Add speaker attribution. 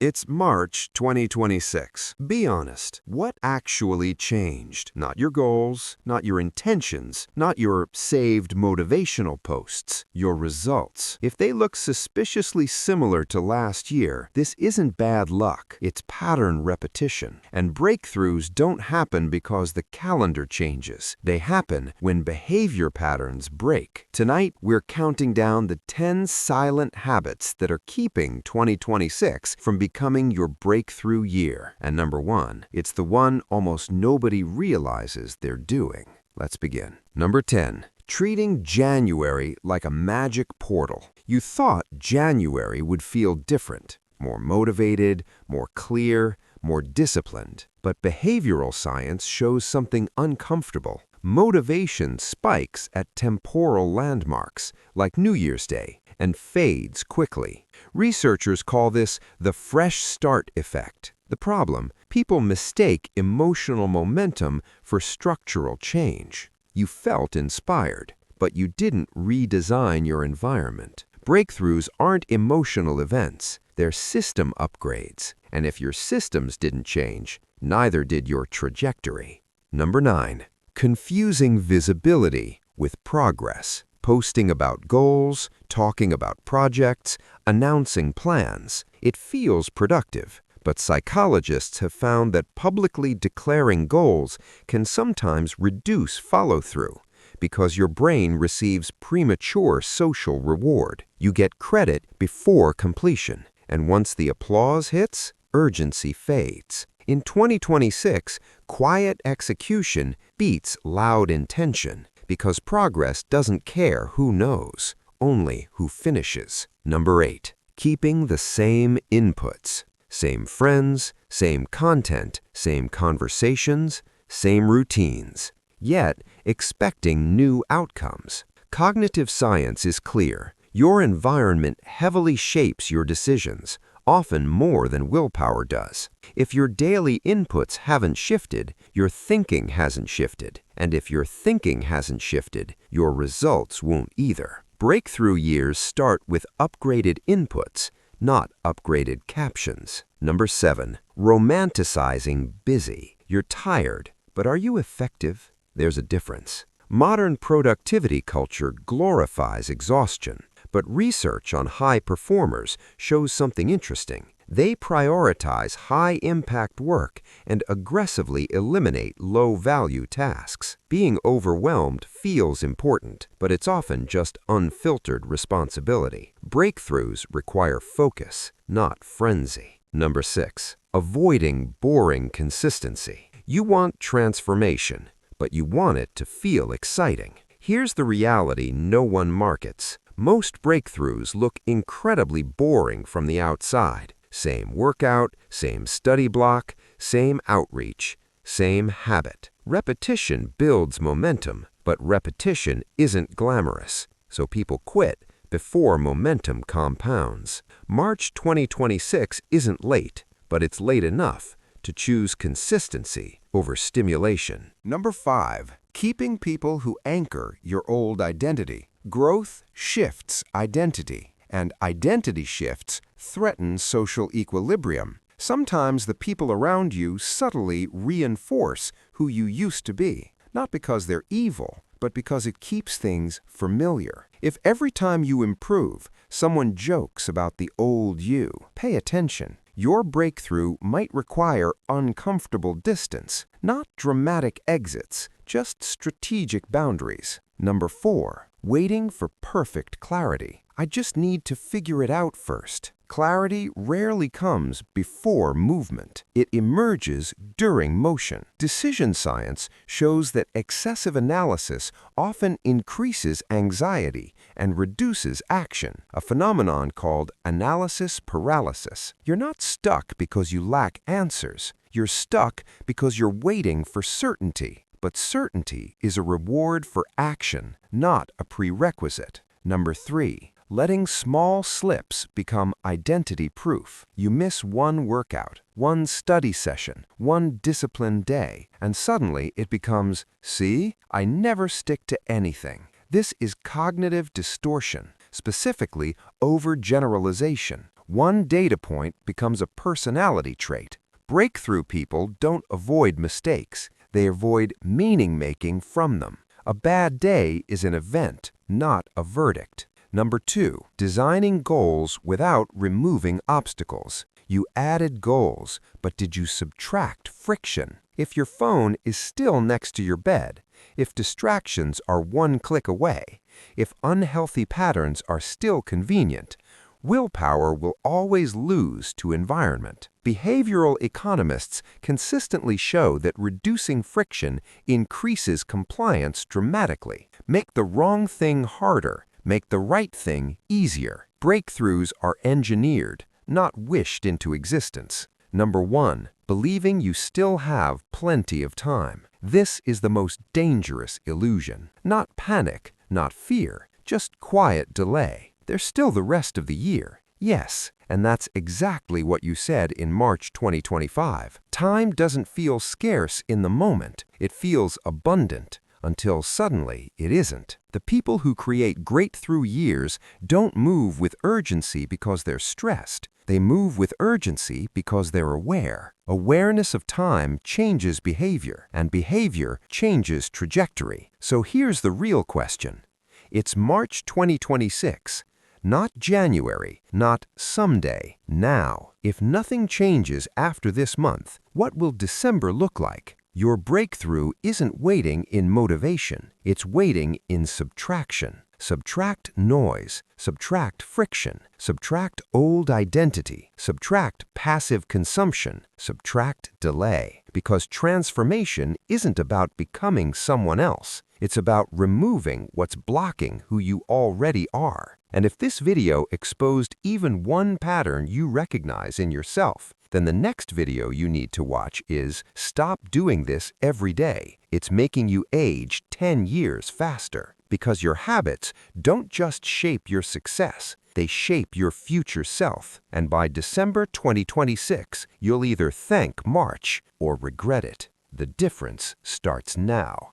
Speaker 1: It's March 2026. Be honest. What actually changed? Not your goals, not your intentions, not your saved motivational posts, your results. If they look suspiciously similar to last year, this isn't bad luck. It's pattern repetition. And breakthroughs don't happen because the calendar changes. They happen when behavior patterns break. Tonight, we're counting down the 10 silent habits that are keeping 2026 from becoming your breakthrough year. And number 1, it's the one almost nobody realizes they're doing. Let's begin. Number 10, treating January like a magic portal. You thought January would feel different, more motivated, more clear, more disciplined. But behavioral science shows something uncomfortable. Motivation spikes at temporal landmarks, like New Year's Day, and fades quickly. Researchers call this the fresh start effect. The problem, people mistake emotional momentum for structural change. You felt inspired, but you didn't redesign your environment. Breakthroughs aren't emotional events, they're system upgrades. And if your systems didn't change, neither did your trajectory. Number 9. Confusing visibility with progress. Posting about goals, talking about projects, announcing plans. It feels productive, but psychologists have found that publicly declaring goals can sometimes reduce follow-through because your brain receives premature social reward. You get credit before completion, and once the applause hits, urgency fades. In 2026, quiet execution beats loud intention because progress doesn't care who knows, only who finishes. Number 8, keeping the same inputs. Same friends, same content, same conversations, same routines, yet expecting new outcomes. Cognitive science is clear. Your environment heavily shapes your decisions, often more than willpower does. If your daily inputs haven't shifted, your thinking hasn't shifted. And if your thinking hasn't shifted, your results won't either. Breakthrough years start with upgraded inputs, not upgraded captions. Number 7, romanticizing busy. You're tired, but are you effective? There's a difference. Modern productivity culture glorifies exhaustion. But research on high performers shows something interesting. They prioritize high-impact work and aggressively eliminate low-value tasks. Being overwhelmed feels important, but it's often just unfiltered responsibility. Breakthroughs require focus, not frenzy. Number 6, avoiding boring consistency. You want transformation, but you want it to feel exciting. Here's the reality no one markets. Most breakthroughs look incredibly boring from the outside. Same workout, same study block, same outreach, same habit. Repetition builds momentum, but repetition isn't glamorous, so people quit before momentum compounds. March 2026 isn't late, but it's late enough to choose consistency over stimulation. Number 5, keeping people who anchor your old identity. Growth shifts identity, and identity shifts threaten social equilibrium. Sometimes the people around you subtly reinforce who you used to be, not because they're evil, but because it keeps things familiar. If every time you improve, someone jokes about the old you, pay attention. Your breakthrough might require uncomfortable distance, not dramatic exits, just strategic boundaries. Number 4, waiting for perfect clarity. I just need to figure it out first. Clarity rarely comes before movement. It emerges during motion. Decision science shows that excessive analysis often increases anxiety and reduces action, a phenomenon called analysis paralysis. You're not stuck because you lack answers. You're stuck because you're waiting for certainty. But certainty is a reward for action, not a prerequisite. Number 3, letting small slips become identity proof. You miss one workout, one study session, one disciplined day, and suddenly it becomes, see, I never stick to anything. This is cognitive distortion, specifically overgeneralization. One data point becomes a personality trait. Breakthrough people don't avoid mistakes. They avoid meaning-making from them. A bad day is an event, not a verdict. Number 2, designing goals without removing obstacles. You added goals, but did you subtract friction? If your phone is still next to your bed, if distractions are one click away, if unhealthy patterns are still convenient, willpower will always lose to environment. Behavioral economists consistently show that reducing friction increases compliance dramatically. Make the wrong thing harder. Make the right thing easier. Breakthroughs are engineered, not wished into existence. Number 1, believing you still have plenty of time. This is the most dangerous illusion. Not panic, not fear, just quiet delay. There's still the rest of the year. Yes, and that's exactly what you said in March 2025. Time doesn't feel scarce in the moment. It feels abundant. Until suddenly it isn't. The people who create breakthrough years don't move with urgency because they're stressed. They move with urgency because they're aware. Awareness of time changes behavior, and behavior changes trajectory. So here's the real question. It's March 2026, not January, not someday, now. If nothing changes after this month, what will December look like? Your breakthrough isn't waiting in motivation, it's waiting in subtraction. Subtract noise, subtract friction, subtract old identity, subtract passive consumption, subtract delay. Because transformation isn't about becoming someone else. It's about removing what's blocking who you already are. And if this video exposed even one pattern you recognize in yourself, then the next video you need to watch is Stop Doing This Every Day. It's making you age 10 years faster. Because your habits don't just shape your success, they shape your future self. And by December 2026, you'll either thank March or regret it. The difference starts now.